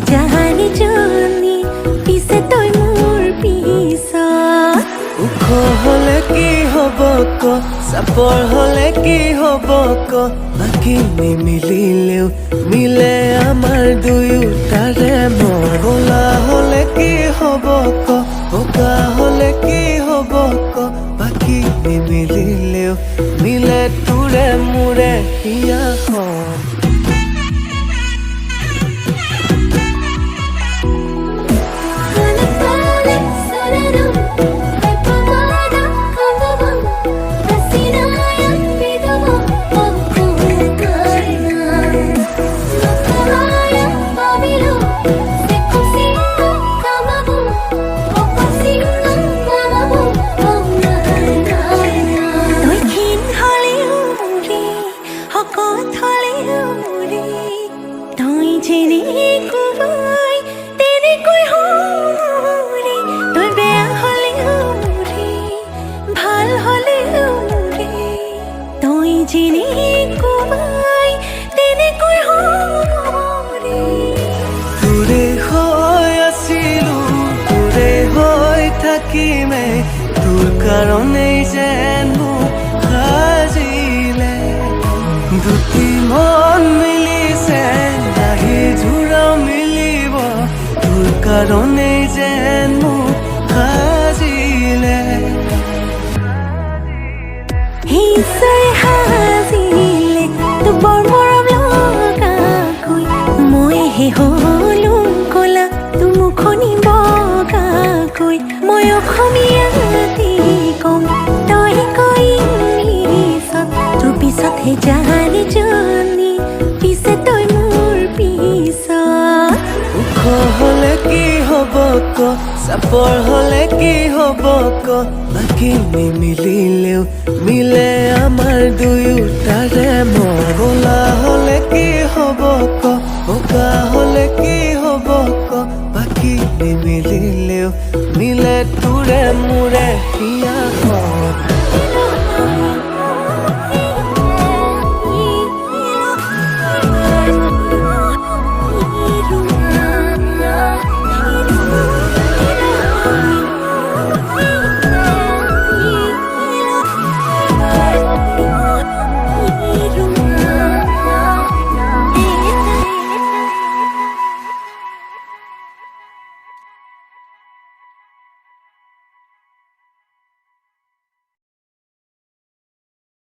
Jahani joni pise toy mur pisa ukho hole ki hobo ko sapor hole ki hobo ko baki nimilileu mile amar duyutare mor bola hole ki hobo ko oka hole ki hobo ko baki nimilileu mile ture mure hiya ho তোৰ কাৰণেই যেন মোক সাজিলে দুটি মন মিলিছে নাহি জোৰা মিলিব তোৰ কাৰণেই যেন মোক সাজিলে হিচাই সাজিলে তো বৰ মৰম লগাকৈ মই হে হলো কলা তো মুখনি বগাকৈ মই অসমীয়া Jahani joni pise toy mur pisa ukho hole ki hobo ko sapor hole ki hobo ko baki nimilileu mile amar duyutare mor bola hole ki hobo ko oka hole ki hobo ko baki nimilileu mile ture mure hiya ho